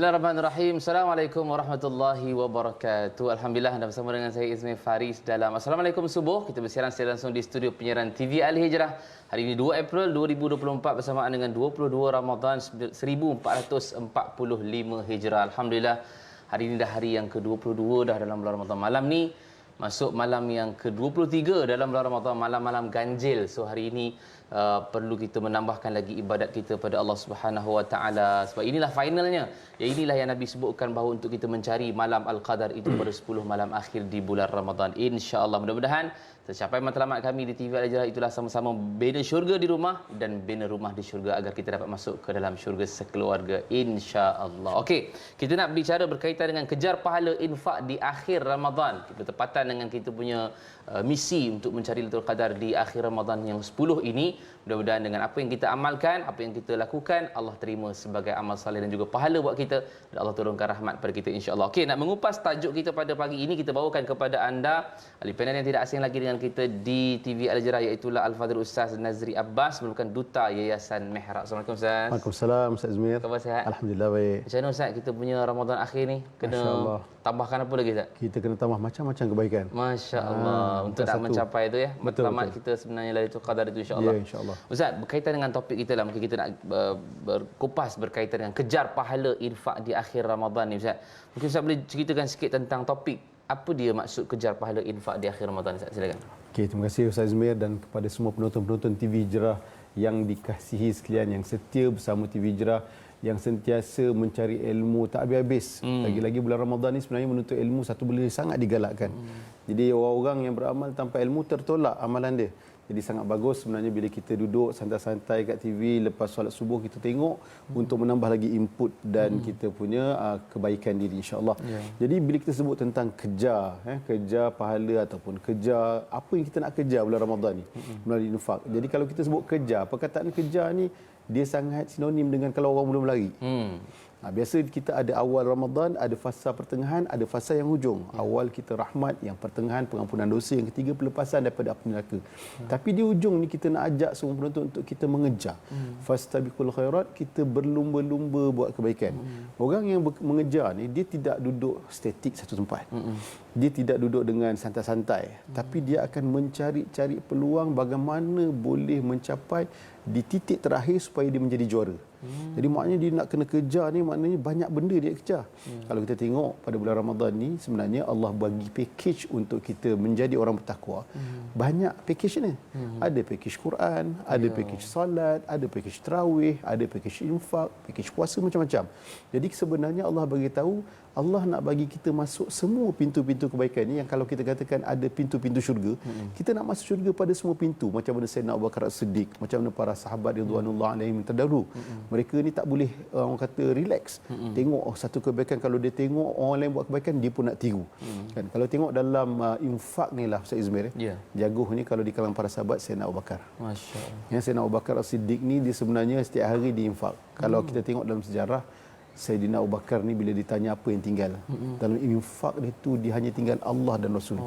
Bismillahirrahmanirrahim. Assalamualaikum warahmatullahi wabarakatuh. Alhamdulillah anda bersama dengan saya Ismail Faris dalam Assalamualaikum Subuh. Kita bersiaran secara langsung di studio penyiaran TV Al-Hijrah. Hari ini 2 April 2024 bersamaan dengan 22 Ramadan 1445 Hijrah. Alhamdulillah hari ini dah hari yang ke-22 dah dalam bulan Ramadan. Malam ni masuk malam yang ke-23 dalam bulan Ramadan, malam-malam ganjil. So hari ini perlu kita menambahkan lagi ibadat kita pada Allah Subhanahu Wa Taala, sebab inilah finalnya. Ya, inilah yang Nabi sebutkan bahawa untuk kita mencari malam Al-Qadar itu pada 10 malam akhir di bulan Ramadan. Insya-Allah mudah-mudahan tercapai matlamat kami di TV Al-Hijrah, itulah sama-sama bina syurga di rumah dan bina rumah di syurga agar kita dapat masuk ke dalam syurga sekeluarga insya-Allah. Okey, kita nak bicara berkaitan dengan kejar pahala infak di akhir Ramadan. Bertepatan dengan kita punya misi untuk mencari Lailatul Qadar di akhir Ramadan yang 10 ini. Mudah-mudahan dengan apa yang kita amalkan, apa yang kita lakukan, Allah terima sebagai amal saleh dan juga pahala buat kita, dan Allah turunkan rahmat pada kita insya-Allah. Okey, nak mengupas tajuk kita pada pagi ini, kita bawakan kepada anda ahli panel yang tidak asing lagi dengan kita di TV Al-Hijrah, iaitu Al-Fadhil Ustaz Nazri Abbas, merupakan duta Yayasan Mihrab. Assalamualaikum Ustaz. Waalaikumsalam Ustaz Izmir. Khabar sihat? Alhamdulillah baik. Macam mana Ustaz kita punya Ramadan akhir ni? Kena tambahkan apa lagi Ustaz? Kita kena tambah macam-macam kebaikan. Masya-Allah. Untuk nak mencapai itu ya, matlamat kita sebenarnya Lailatul Qadar itu insya-Allah. Ya, insya-Allah. Ustaz, berkaitan dengan topik kita lah, mungkin kita nak berkupas berkaitan dengan kejar pahala infak di akhir Ramadan ni Ustaz. Mungkin Ustaz boleh ceritakan sikit tentang topik apa dia maksud kejar pahala infak di akhir Ramadan Ustaz, silakan. Okey, terima kasih Ustaz Izmir dan kepada semua penonton-penonton TV Hijrah yang dikasihi sekalian, yang setia bersama TV Hijrah, yang sentiasa mencari ilmu tak habis-habis. Lagi-lagi bulan Ramadan ni sebenarnya menuntut ilmu satu benda sangat digalakkan. Jadi orang-orang yang beramal tanpa ilmu tertolak amalan dia. Jadi sangat bagus sebenarnya bila kita duduk santai-santai kat TV lepas solat subuh, kita tengok untuk menambah lagi input dan kita punya kebaikan diri insya-Allah. Jadi bila kita sebut tentang kejar kejar pahala ataupun kejar apa yang kita nak kejar bulan Ramadan ni melalui infak. Jadi kalau kita sebut kejar, perkataan kejar ni dia sangat sinonim dengan kalau orang mula berlari. Biasa kita ada awal Ramadan, ada fasa pertengahan, ada fasa yang hujung. Awal kita rahmat, yang pertengahan pengampunan dosa, yang ketiga pelepasan daripada api neraka. Tapi di hujung ni kita nak ajak semua penonton untuk kita mengejar. Fastabiqul khairat, kita berlumba-lumba buat kebaikan. Orang yang mengejar ni dia tidak duduk statik satu tempat. Dia tidak duduk dengan santai-santai, tapi dia akan mencari-cari peluang bagaimana boleh mencapai di titik terakhir supaya dia menjadi juara. Jadi maknanya dia nak kena kejar ni, maknanya banyak benda dia kejar. Kalau kita tengok pada bulan Ramadan ni, sebenarnya Allah bagi package untuk kita menjadi orang bertakwa. Banyak package ni. Ada package Quran, ada package salat, ada package tarawih, ada package infak, package puasa, macam-macam. Jadi sebenarnya Allah bagi tahu, Allah nak bagi kita masuk semua pintu-pintu kebaikan ni, yang kalau kita katakan ada pintu-pintu syurga, kita nak masuk syurga pada semua pintu. Macam mana Sayyidina Abu Bakar As-Siddiq, macam mana para sahabat radhiyallahu alaihim terdahulu. Mereka ni tak boleh orang kata relax. Tengok satu kebaikan, kalau dia tengok orang lain buat kebaikan, dia pun nak tiru. Kan kalau tengok dalam infak ni lah Ustaz Izmir, jaguh ni kalau di kalangan para sahabat Sayyidina Abu Bakar. Masya-Allah. Sayyidina Abu Bakar As-Siddiq ni dia sebenarnya setiap hari diinfak. Kalau kita tengok dalam sejarah, Sayyidina Abu Bakar ni bila ditanya apa yang tinggal dalam infak dia tu, dia hanya tinggal Allah dan Rasul.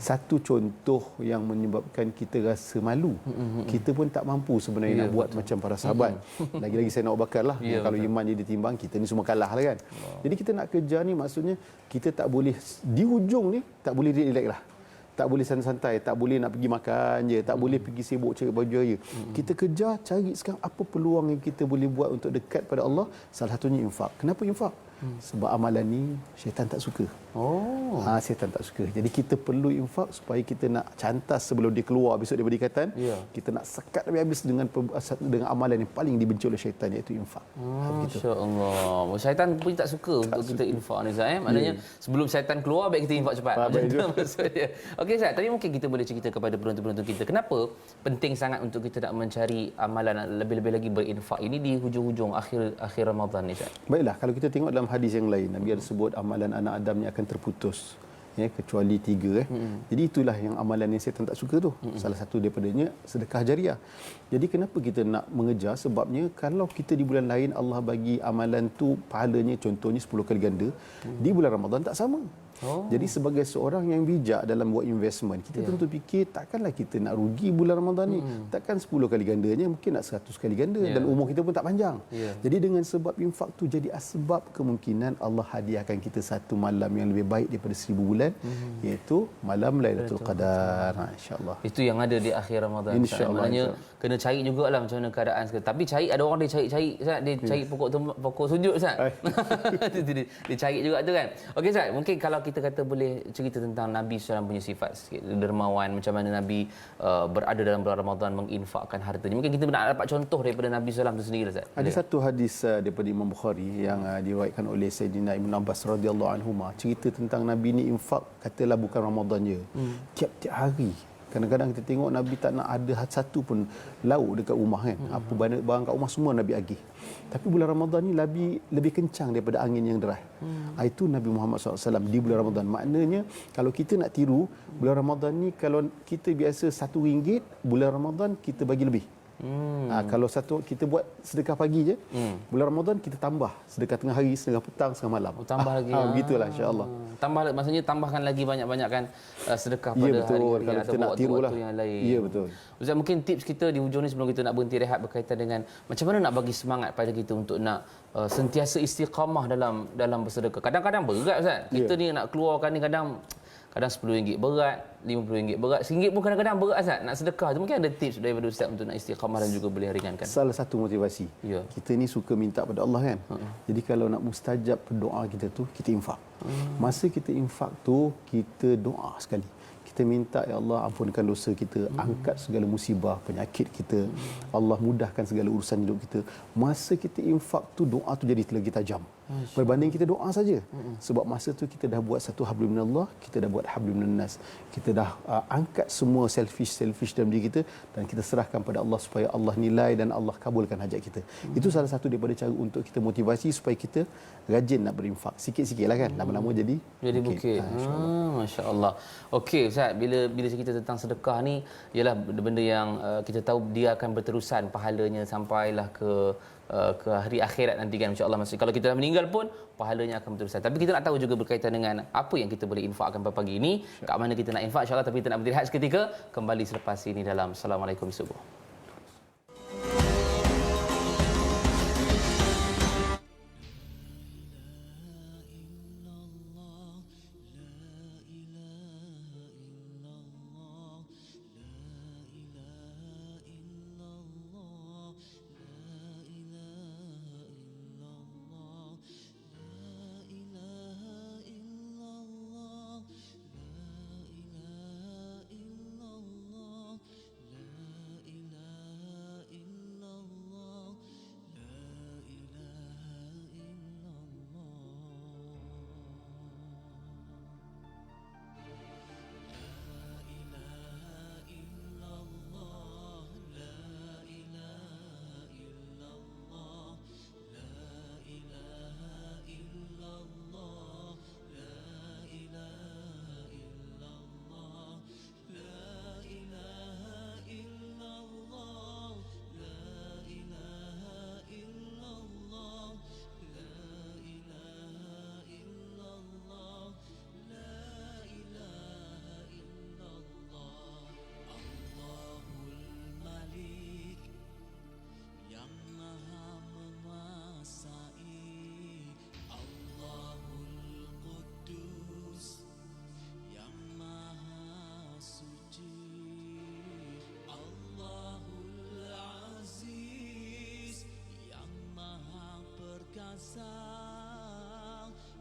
Satu contoh yang menyebabkan kita rasa malu. Kita pun tak mampu sebenarnya nak buat macam para sahabat. Lagi-lagi Sayyidina Abu Bakar lah. Kalau iman dia ditimbang, kita ni semua kalah lah kan. Jadi kita nak kejar ni, maksudnya kita tak boleh di hujung ni tak boleh relax lah. Tak boleh santai-santai, tak boleh nak pergi makan je, tak boleh pergi sibuk cari baju raya. Kita kejar, cari sekarang apa peluang yang kita boleh buat untuk dekat pada Allah. Salah satunya infak. Kenapa infak? Sebab amalan ni syaitan tak suka. Syaitan tak suka. Jadi kita perlu infak supaya kita nak cantas sebelum dia keluar besok daripada ikatan. Kita nak sekat habis dengan amalan yang paling dibenci oleh syaitan, iaitu infak. Masya-Allah. Syaitan pun tak suka untuk kita infak ni Ustaz. Maknanya sebelum syaitan keluar, baik kita infak cepat. Macam tu maksudnya. Okey Ustaz, tadi mungkin kita boleh cerita kepada penonton-penonton kita, kenapa penting sangat untuk kita nak mencari amalan, lebih-lebih lagi berinfak ini di hujung-hujung akhir Ramadan ni Ustaz? Baiklah, kalau kita tengok dalam hadis yang lain, Nabi ada sebut amalan anak Adam ni akan terputus, kecuali 3. Jadi itulah yang amalan yang syaitan tak suka tu. Salah satu daripadanya sedekah jariah. Jadi kenapa kita nak mengejar? Sebabnya kalau kita di bulan lain Allah bagi amalan tu pahalanya contohnya 10 kali ganda, di bulan Ramadan tak sama. Jadi sebagai seorang yang bijak dalam buat investment, kita tentu fikir takkanlah kita nak rugi bulan Ramadan ni. Takkan 10 kali gandanya, mungkin nak 100 kali ganda dan umur kita pun tak panjang. Jadi dengan sebab infak tu jadi asbab kemungkinan Allah hadiahkan kita satu malam yang lebih baik daripada 1000 bulan, iaitu malam Lailatul Qadar. InsyaAllah. Itu yang ada di akhir Ramadan. InsyaAllah. Maknanya kena cari jugalah macam mana keadaan sekarang. Tapi cari, ada orang dia cari-cari Ustaz, dia cari pokok sujud Ustaz. Dia cari juga tu kan. Okey Ustaz, mungkin kalau kita kata boleh cerita tentang Nabi SAW punya sifat sikit, dermawan, macam mana Nabi berada dalam bulan Ramadan menginfakkan hartanya. Mungkin kita nak dapat contoh daripada Nabi SAW tu sendiri Ustaz. Ada satu hadis daripada Imam Bukhari yang diriwayatkan oleh Sayyidina Ibn Abbas radhiyallahu anhuma, cerita tentang Nabi ni infak, katalah bukan Ramadan je. Tiap-tiap hari. Kadang-kadang kita tengok Nabi tak nak ada satu pun lauk dekat rumah kan. Apa barang kat rumah semua Nabi agih. Tapi bulan Ramadan ni Nabi lebih kencang daripada angin yang deras. Itu Nabi Muhammad SAW di bulan Ramadan. Maknanya kalau kita nak tiru bulan Ramadan ni, kalau kita biasa RM1, bulan Ramadan kita bagi lebih. Kalau kita buat sedekah pagi je, bulan Ramadan kita tambah sedekah tengah hari, sedekah petang, sedekah malam. Tambah lagi. Begitulah insya-Allah. Maksudnya tambahkan lagi banyak-banyakkan sedekah pada hari-hari kalau kita nak tirulah yang lain. Ya betul. Ustaz, mungkin tips kita di hujung ni sebelum kita nak berhenti rehat berkaitan dengan macam mana nak bagi semangat pada kita untuk nak sentiasa istiqamah dalam bersedekah. Kadang-kadang berat Ustaz. Kita ni nak keluarkan ni kadang RM10 berat, RM50 berat, RM1 pun kadang-kadang berat Ustaz nak sedekah. Tu mungkin ada tips daripada Ustaz untuk nak istiqamah dan juga boleh ringankan. Salah satu motivasi. Kita ni suka minta pada Allah kan. Jadi kalau nak mustajab doa kita tu, kita infak. Masa kita infak tu, kita doa sekali. Kita minta, ya Allah ampunkan dosa kita, angkat segala musibah, penyakit kita, Allah mudahkan segala urusan hidup kita. Masa kita infak tu, doa tu jadi lagi tajam berbanding kita doa saja. Sebab masa tu kita dah buat satu hablum minallah, kita dah buat hablum minannas. Kita dah angkat semua selfish dalam diri kita dan kita serahkan pada Allah supaya Allah nilai dan Allah kabulkan hajat kita. Itu salah satu daripada cara untuk kita motivasi supaya kita rajin nak berinfak. Sikit-sikitlah kan, lama-lama jadi bukit. Masya-Allah. Okey Ustaz, bila cerita tentang sedekah ni ialah benda yang kita tahu dia akan berterusan pahalanya sampailah ke hari akhirat nanti kan insya-Allah. Maksudnya kalau kita dah meninggal pun pahalanya akan berterusan. Tapi kita nak tahu juga berkaitan dengan apa yang kita boleh infakkan pada pagi ini, kat mana kita nak infak insya-Allah. Tapi kita nak berhenti seketika, kembali selepas ini dalam Assalamualaikum Subuh.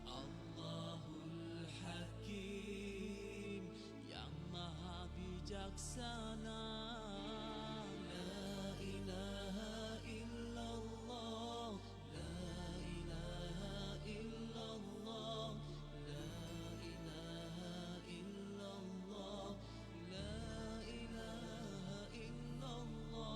Allahul Hakim yang maha bijaksana. La ilaha illallah, la ilaha illallah, la ilaha illallah, la ilaha illallah.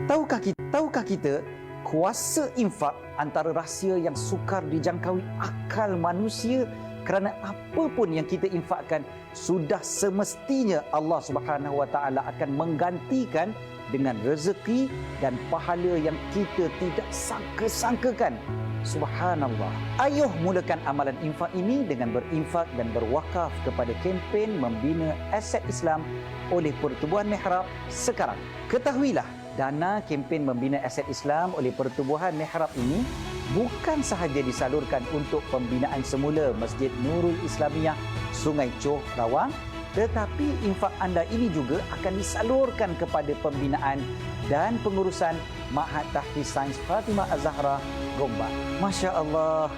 Tahukah kita kuasa infak antara rahsia yang sukar dijangkaui akal manusia Kerana apa pun yang kita infakkan, sudah semestinya Allah Subhanahu Wa Taala akan menggantikan dengan rezeki dan pahala yang kita tidak sangka-sangkakan. Subhanallah. Ayuh mulakan amalan infak ini dengan berinfak dan berwakaf kepada kempen membina aset Islam oleh Pertubuhan Mihrab sekarang. Ketahuilah, dana kempen membina aset Islam oleh Pertubuhan Mihrab ini bukan sahaja disalurkan untuk pembinaan semula Masjid Nurul Islamiyah Sungai Choh, Rawang, tetapi infak anda ini juga akan disalurkan kepada pembinaan dan pengurusan Ma'had Tahfiz Sains Fatimah Az-Zahra, Gombak. Masya Allah,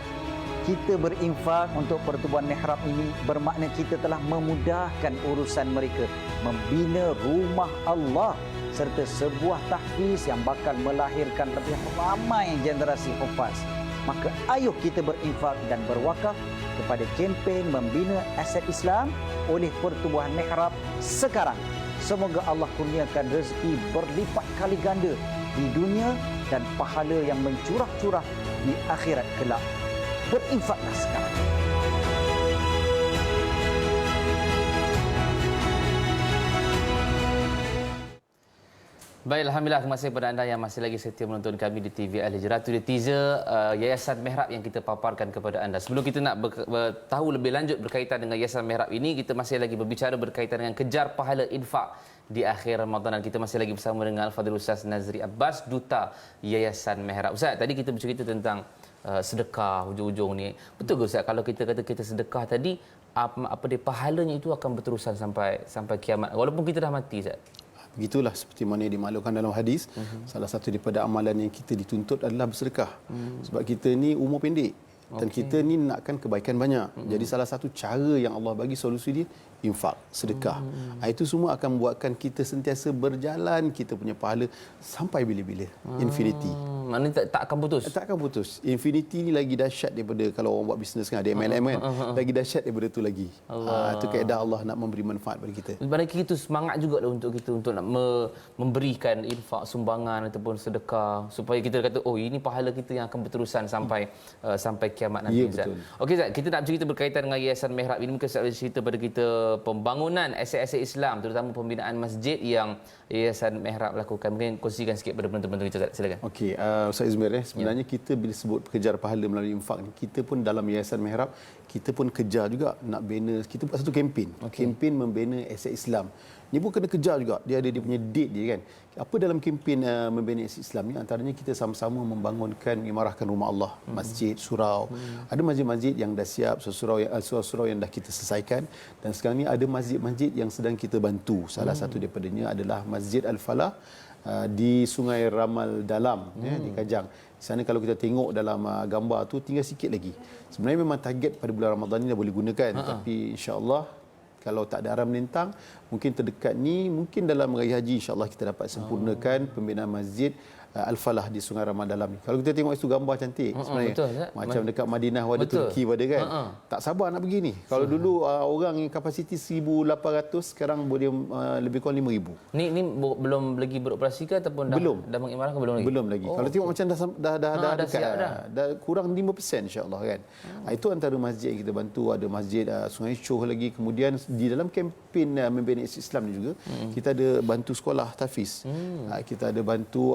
kita berinfak untuk Pertubuhan Mihrab ini bermakna kita telah memudahkan urusan mereka membina rumah Allah serta sebuah tahfiz yang bakal melahirkan lebih ramai generasi hufaz. Maka ayuh kita berinfak dan berwakaf kepada kempen membina aset Islam oleh Pertubuhan Mihrab sekarang. Semoga Allah kurniakan rezeki berlipat kali ganda di dunia dan pahala yang mencurah-curah di akhirat kelak. Berinfaklah sekarang. Baik, Alhamdulillah, terima kasih kepada anda yang masih lagi setia menonton kami di TV Al-Hijrah. Itu dia teaser Yayasan Mihrab yang kita paparkan kepada anda. Sebelum kita nak tahu lebih lanjut berkaitan dengan Yayasan Mihrab ini, kita masih lagi berbicara berkaitan dengan kejar pahala infak di akhir Ramadan. Dan kita masih lagi bersama dengan Al-Fadhil Ustaz Nazri Abbas, Duta Yayasan Mihrab. Ustaz, tadi kita bercerita tentang sedekah hujung-hujung ni. Betul ke Ustaz, kalau kita kata kita sedekah tadi, apa dia pahalanya itu akan berterusan sampai kiamat walaupun kita dah mati, Ustaz? Begitulah seperti mana yang dimaklumkan dalam hadis, salah satu daripada amalan yang kita dituntut adalah bersedekah. Sebab kita ni umur pendek dan kita ni nakkan kebaikan banyak. Jadi salah satu cara yang Allah bagi solusi dia infak, sedekah. Itu semua akan membuatkan kita sentiasa berjalan, kita punya pahala sampai bila-bila, infinity. Maknanya tak akan putus. Tak akan putus. Infinity ni lagi dahsyat daripada kalau orang buat bisnes kan, ada MLM kan. Lagi dahsyat daripada tu lagi. Itu kaedah Allah nak memberi manfaat bagi kita. Sebenarnya itu semangat juga untuk kita untuk nak memberikan infak, sumbangan ataupun sedekah supaya kita kata oh ini pahala kita yang akan berterusan sampai kiamat nanti. Ya, betul. Okey Ustaz, kita nak cerita berkaitan dengan Yayasan Mihrab ini. Mungkin Ustaz boleh cerita pada kita pembangunan aset-aset Islam, terutama pembinaan masjid yang Yayasan Mihrab lakukan. Mungkin kongsikan sikit pada penonton-penonton kita, Ustaz. Silakan. Okey, Ustaz Izmir, sebenarnya kita bila sebut kejar pahala melalui infak ni, kita pun dalam Yayasan Mihrab, kita pun kejar juga nak bina, kita buat satu kempen. Kempen membina aset Islam. Ni pun kena kejar juga. Dia ada dia punya date dia kan. Apa dalam kempen membina aset Islam ni, antaranya kita sama-sama membangunkan, mengimarahkan rumah Allah, masjid, surau. Ada masjid-masjid yang dah siap, surau yang dah kita selesaikan, dan sekarang ni ada masjid-masjid yang sedang kita bantu. Salah satu daripadanya adalah Masjid Al-Falah di Sungai Ramal Dalam, di Kajang. Di sana kalau kita tengok dalam gambar tu tinggal sikit lagi. Sebenarnya memang target pada bulan Ramadan ni dah boleh gunakan, tapi insya-Allah kalau tak ada arah melintang, mungkin terdekat ni, mungkin dalam Raya Haji insya-Allah kita dapat sempurnakan pembinaan Masjid Al-Falah di Sungai Ramal Dalam ni. Kalau kita tengok itu gambar cantik sebenarnya. Betul, macam dekat Madinah ada, Turki ada kan. Tak sabar nak pergi ni. Kalau dulu orang yang kapasiti 1,800, sekarang boleh lebih kurang 5,000. Ni belum lagi beroperasi ke ataupun dah mengimarahkan belum lagi? Belum lagi. Kalau tengok macam dah dekat dah kurang 5% insya-Allah kan. Itu antara masjid yang kita bantu. Ada masjid Sungai Choh lagi. Kemudian di dalam kempen membina Islam ni juga kita ada bantu sekolah tahfiz. Kita ada bantu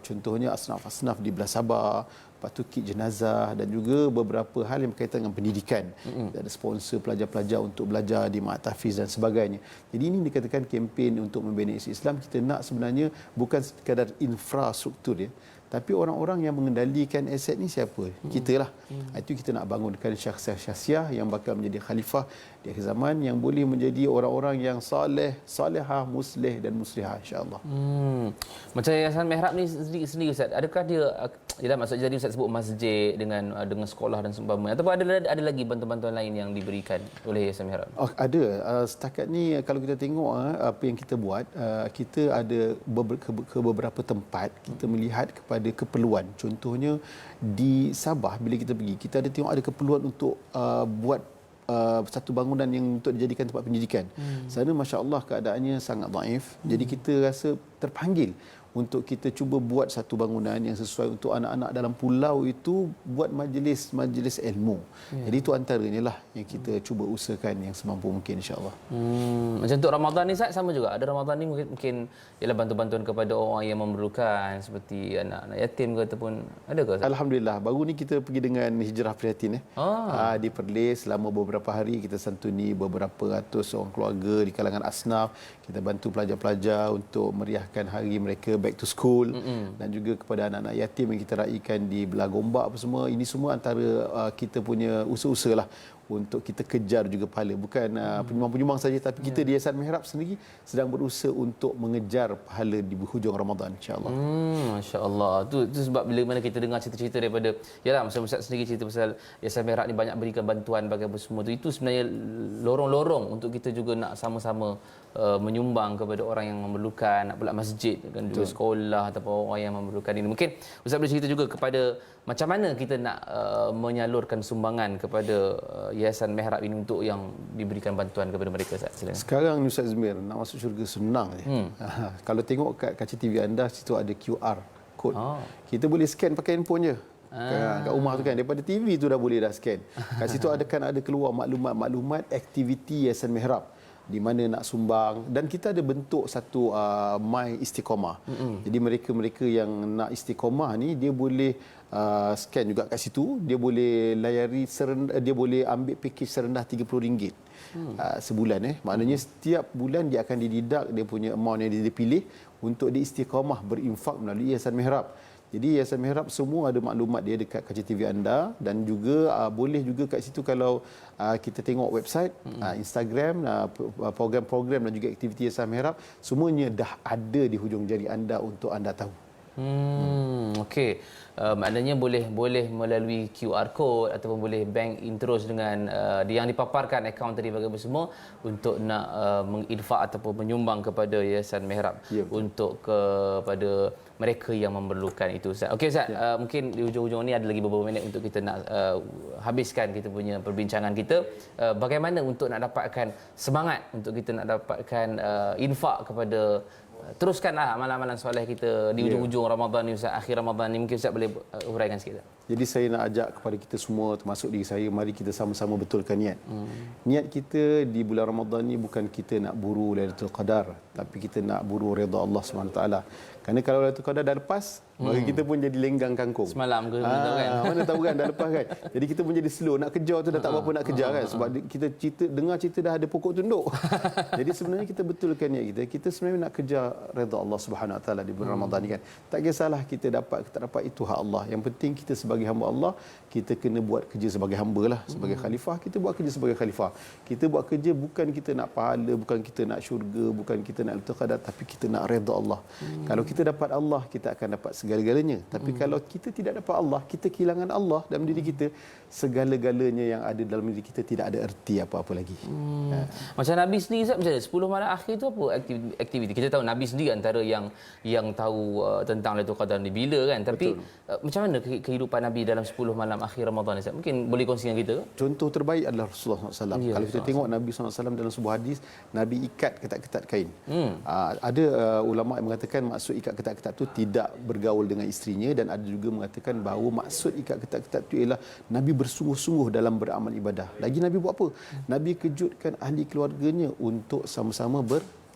contohnya asnaf-asnaf di belah Sabah, lepas tu kit jenazah dan juga beberapa hal yang berkaitan dengan pendidikan. Kita ada sponsor pelajar-pelajar untuk belajar di Ma'had Tahfiz dan sebagainya. Jadi ini dikatakan kempen untuk membina Islam. Kita nak sebenarnya bukan sekadar infrastruktur ya, tapi orang-orang yang mengendalikan aset ni siapa? Kita lah. Itu kita nak bangunkan syakhsiah yang bakal menjadi khalifah di akhir zaman, yang boleh menjadi orang-orang yang salihah, muslih dan muslihah insya-Allah. Macam Yayasan Mihrab ni sendiri Ustaz, adakah dia maksud tadi Ustaz sebut masjid dengan sekolah dan seumpamanya, ataupun ada lagi bantuan-bantuan lain yang diberikan oleh Yayasan Mihrab? Ada. Setakat ni kalau kita tengok apa yang kita buat, kita ada beberapa tempat kita melihat kepada keperluan. Contohnya di Sabah bila kita pergi, kita ada tengok ada keperluan untuk buat satu bangunan yang untuk dijadikan tempat pendidikan. Sana masya-Allah keadaannya sangat dhaif. Jadi kita rasa terpanggil untuk kita cuba buat satu bangunan yang sesuai untuk anak-anak dalam pulau itu, buat majlis ilmu. Jadi itu antaranya lah yang kita cuba usahakan yang semampu mungkin, insya-Allah. Macam untuk Ramadan ni Ustaz sama juga. Ada Ramadan ni mungkin ialah bantuan-bantuan kepada orang yang memerlukan seperti anak-anak yatim ke ataupun ada ke Ustaz? Alhamdulillah, baru ni kita pergi dengan Hijrah Prihatin di Perlis. Selama beberapa hari kita santuni beberapa ratus orang keluarga di kalangan asnaf. Kita bantu pelajar-pelajar untuk meriahkan hari mereka back to school, dan juga kepada anak-anak yatim yang kita raikan di Belah Gombak apa semua. Ini semua antara kita punya usaha-usaha lah untuk kita kejar juga pahala. Bukan penyumbang-penyumbang saja, tapi kita di Yayasan Mihrab sendiri sedang berusaha untuk mengejar pahala di hujung Ramadan, insya-Allah. Masya-Allah. Tu sebab bila mana kita dengar cerita-cerita daripada, yalah masa Ustaz sendiri cerita pasal Yayasan Mihrab ni banyak berikan bantuan bagi apa semua tu. Itu sebenarnya lorong-lorong untuk kita juga nak sama-sama menyumbang kepada orang yang memerlukan, nak pula masjid dan juga sekolah ataupun orang yang memerlukan ini. Mungkin Ustaz boleh cerita juga kepada macam mana kita nak menyalurkan sumbangan kepada Yayasan Mihrab ini untuk yang diberikan bantuan kepada mereka, Ustaz. Silakan. Sekarang ni Ustaz Izmir, nak masuk syurga senang je. Kalau tengok kat kaca TV anda, situ ada QR code. Kita boleh scan pakai handphone je. Kat rumah tu kan, daripada TV tu dah boleh dah scan. Kat situ ada keluar maklumat aktiviti Yayasan Mihrab di mana nak sumbang, dan kita ada bentuk satu My Istiqomah. Jadi mereka-mereka yang nak istiqomah ni, dia boleh scan juga kat situ, dia boleh layari dia boleh ambil pakej serendah RM30 sebulan. Maknanya setiap bulan dia akan dideduct dia punya amount yang dia pilih untuk dia istiqamah berinfak melalui Yayasan Mihrab. Jadi Yayasan Mihrab semua ada maklumat dia dekat kaca TV anda, dan juga boleh juga kat situ kalau kita tengok website, Instagram, program-program dan juga aktiviti Yayasan Mihrab, semuanya dah ada di hujung jari anda untuk anda tahu. Okey. Maknanya boleh melalui QR code ataupun boleh bank in terus dengan yang dipaparkan akaun tadi bagi semua untuk nak menginfak ataupun menyumbang kepada Yayasan Mihrab untuk kepada mereka yang memerlukan itu, Ustaz. Okey Ustaz, mungkin di hujung-hujung ni ada lagi beberapa minit untuk kita nak habiskan kita punya perbincangan kita. Bagaimana untuk nak dapatkan semangat untuk kita nak dapatkan infak kepada teruskanlah amalan-amalan soleh kita di hujung-hujung Ramadan ni, Ustaz, akhir Ramadan ni. Mungkin Ustaz boleh uraikan sikit. Jadi saya nak ajak kepada kita semua, termasuk diri saya, mari kita sama-sama betulkan niat. Niat kita di bulan Ramadan ni bukan kita nak buru Lailatul Qadar, tapi kita nak buru redha Allah SWT. Kerana kalau Lailatul Qadar dah lepas, maka kita pun jadi lenggang kangkung. Semalam ke kan? Mana tahu kan, dah lepas kan. Jadi kita pun jadi slow, nak kejar tu dah tak apa nak kejar kan. Sebab kita dengar cerita dah ada pokok tunduk. Jadi sebenarnya kita betulkan niat kita. Kita sebenarnya nak kejar redha Allah Subhanahu Wa Taala di bulan Ramadan ni kan. Tak kisahlah kita dapat ke tak dapat, itu hak Allah. Yang penting kita sebagai hamba Allah, kita kena buat kerja sebagai hamba lah. Sebagai khalifah, kita buat kerja sebagai khalifah. Kita buat kerja bukan kita nak pahala, bukan kita nak syurga, bukan kita nak Lailatul Qadar, tapi kita nak redha Allah. Kalau kita dapat Allah, kita akan dapat segala-galanya. Tapi kalau kita tidak dapat Allah, kita kehilangan Allah dalam diri kita, segala-galanya yang ada dalam diri kita tidak ada erti apa-apa lagi. Macam Nabi sendiri, Ustaz, macam 10 malam akhir tu apa aktiviti? Kita tahu Nabi sendiri antara yang tahu tentang Lailatul Qadar ni bila kan. Tapi macam mana kehidupan Nabi dalam 10 malam akhir Ramadan, Ustaz? Mungkin boleh kongsi dengan kita? Contoh terbaik adalah Rasulullah SAW. Kalau kita tengok Nabi SAW dalam sebuah hadis, Nabi ikat ketat-ketat kain. Ada ulama yang mengatakan maksud ikat ketat-ketat tu tidak bergaul dengan isterinya, dan ada juga mengatakan bahawa maksud ikat ketat-ketat tu ialah Nabi bersungguh-sungguh dalam beramal ibadah. Lagi Nabi buat apa? Nabi kejutkan ahli keluarganya untuk sama-sama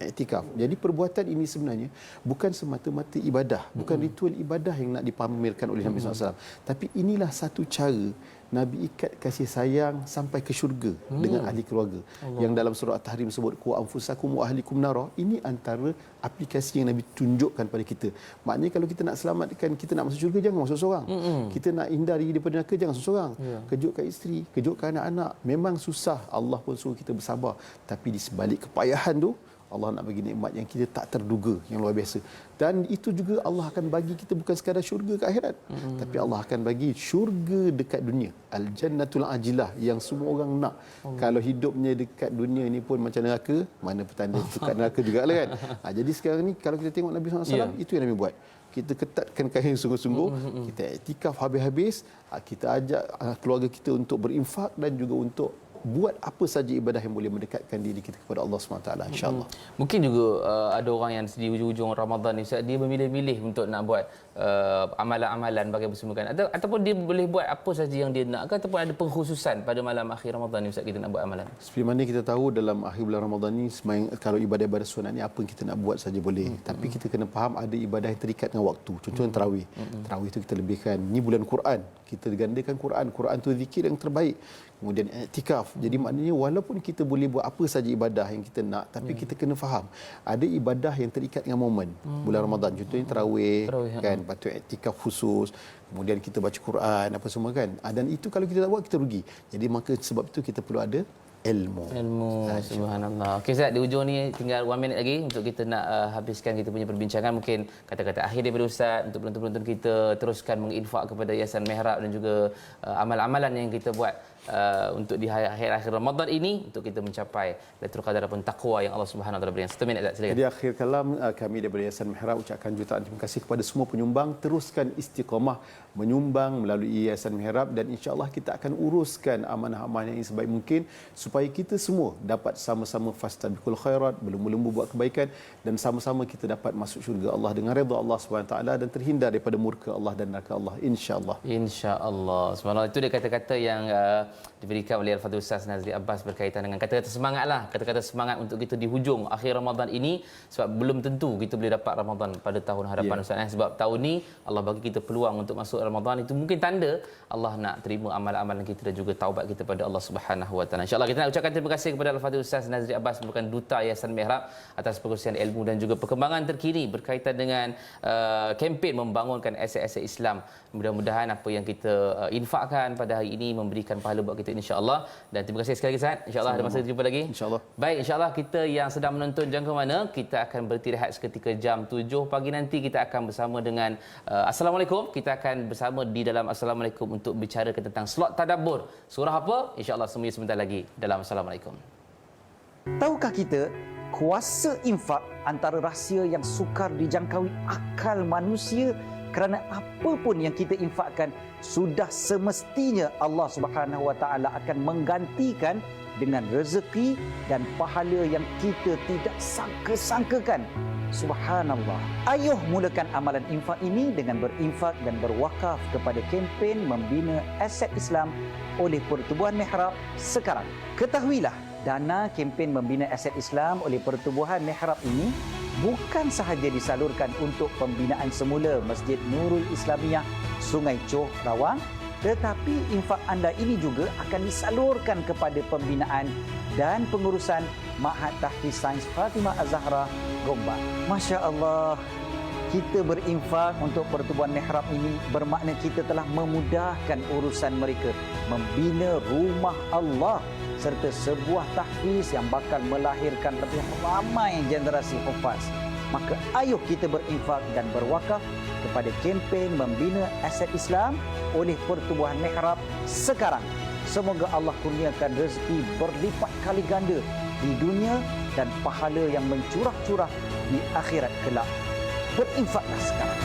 iktikaf. Jadi perbuatan ini sebenarnya bukan semata-mata ibadah, bukan ritual ibadah yang nak dipamerkan oleh Nabi SAW. Tapi inilah satu cara Nabi ikat kasih sayang sampai ke syurga dengan ahli keluarga. Yang dalam surah At-Tahrim sebut qu anfusakum wa ahlikum nara. Ini antara aplikasi yang Nabi tunjukkan pada kita. Maknanya kalau kita nak selamatkan, kita nak masuk syurga, jangan masuk seorang. Kita nak hindari daripada neraka, jangan masuk seorang. Kejutkan isteri, kejutkan anak-anak. Memang susah, Allah pun suruh kita bersabar. Tapi di sebalik kepayahan tu, Allah nak bagi nikmat yang kita tak terduga, yang luar biasa. Dan itu juga Allah akan bagi kita bukan sekadar syurga ke akhirat, tapi Allah akan bagi syurga dekat dunia. Al-Jannatul Ajilah yang semua orang nak. Kalau hidupnya dekat dunia ni pun macam neraka, mana petanda dekat neraka jugalah kan. Jadi sekarang ni kalau kita tengok Nabi SAW, itu yang Nabi buat. Kita ketatkan kain sungguh-sungguh, kita iktikaf habis-habis, kita ajak keluarga kita untuk berinfak dan juga untuk buat apa saja ibadah yang boleh mendekatkan diri kita kepada Allah SWT, insya-Allah. Mungkin juga ada orang yang di hujung-hujung Ramadan ni Ustaz, dia memilih-milih untuk nak buat amalan-amalan bagi bersemakan, ataupun dia boleh buat apa saja yang dia nak ke, ataupun ada pengkhususan pada malam akhir Ramadan ni Ustaz kita nak buat amalan. Seperti mana kita tahu dalam akhir bulan Ramadan ni, kalau ibadah-ibadah sunat ni apa yang kita nak buat saja boleh. Tapi kita kena faham ada ibadah yang terikat dengan waktu. Contohnya tarawih. Tarawih itu kita lebihkan. Ni bulan Quran. Kita gandakan Quran. Quran tu zikir yang terbaik. Kemudian iktikaf. Jadi maknanya walaupun kita boleh buat apa saja ibadah yang kita nak, tapi kita kena faham ada ibadah yang terikat dengan momen bulan Ramadan. Contohnya tarawih kan, patut iktikaf khusus. Kemudian kita baca Quran apa semua kan. Dan itu kalau kita tak buat kita rugi. Jadi maka sebab itu kita perlu ada ilmu. Subhanallah. Okey Ustaz, di hujung ni tinggal 1 minit lagi untuk kita nak habiskan kita punya perbincangan. Mungkin kata-kata akhir daripada Ustaz untuk penonton-penonton kita teruskan menginfak kepada Yayasan Mihrab dan juga amal-amalan yang kita buat untuk di akhir-akhir Ramadan ini untuk kita mencapai Lailatul Qadar ataupun takwa yang Allah Subhanahu Wa Taala berikan. 1 minit Ustaz, silakan. Jadi akhir kalam kami daripada Yayasan Mihrab ucapkan jutaan terima kasih kepada semua penyumbang. Teruskan istiqamah menyumbang melalui Yayasan Mihrab dan insya-Allah kita akan uruskan amanah-amanah yang sebaik mungkin supaya kita semua dapat sama-sama fastabiqul khairat, berlumba-lumba buat kebaikan dan sama-sama kita dapat masuk syurga Allah dengan redha Allah SWT dan terhindar daripada murka Allah dan neraka Allah, insya-Allah. Insya-Allah. Subhanallah, itu dia kata-kata yang diberikan oleh Al-Fadhil Ustaz Nazri Abbas berkaitan dengan kata-kata semangatlah, kata-kata semangat untuk kita di hujung akhir Ramadan ini, sebab belum tentu kita boleh dapat Ramadan pada tahun hadapan Ustaz. Sebab tahun ni Allah bagi kita peluang untuk masuk Ramadan, itu mungkin tanda Allah nak terima amal-amalan kita dan juga taubat kita pada Allah Subhanahu Wa Taala. Insya-Allah kita nak ucapkan terima kasih kepada Al-Fadhil Ustaz Nazri Abbas merupakan duta Yayasan Mihrab atas perkongsian ilmu dan juga perkembangan terkini berkaitan dengan kempen membangunkan aset-aset Islam. Mudah-mudahan apa yang kita infakkan pada hari ini memberikan pahala buat kita, insya-Allah. Dan terima kasih sekali lagi Ustaz. Insya-Allah ada masa kita jumpa lagi. Insya-Allah. Baik, insya-Allah kita yang sedang menonton jangan ke mana, kita akan berhenti rehat seketika jam 7 pagi nanti. Kita akan bersama dengan Assalamualaikum. Kita akan bersama di dalam Assalamualaikum untuk bicara tentang slot tadabbur. Surah apa? Insya-Allah semuanya sebentar lagi dalam Assalamualaikum. Tahukah kita kuasa infak antara rahsia yang sukar dijangkaui akal manusia, kerana apa pun yang kita infakkan sudah semestinya Allah Subhanahu Wa Taala akan menggantikan dengan rezeki dan pahala yang kita tidak sangka-sangkakan. Subhanallah. Ayuh mulakan amalan infak ini dengan berinfak dan berwakaf kepada kempen membina aset Islam oleh Pertubuhan Mihrab sekarang. Ketahuilah, dana kempen membina aset Islam oleh Pertubuhan Mihrab ini bukan sahaja disalurkan untuk pembinaan semula Masjid Nurul Islamiyah Sungai Choh Rawang, tetapi infak anda ini juga akan disalurkan kepada pembinaan dan pengurusan Ma'had Tahfiz Sains Fatimah Az-Zahra Gombak. Masya Allah, kita berinfak untuk Pertubuhan Mihrab ini bermakna kita telah memudahkan urusan mereka membina rumah Allah serta sebuah tahfiz yang bakal melahirkan lebih ramai generasi hufaz. Maka ayuh kita berinfak dan berwakaf kepada kempen membina aset Islam oleh Pertubuhan Mihrab sekarang. Semoga Allah kurniakan rezeki berlipat kali ganda di dunia dan pahala yang mencurah-curah di akhirat kelak. Berinfaklah sekarang.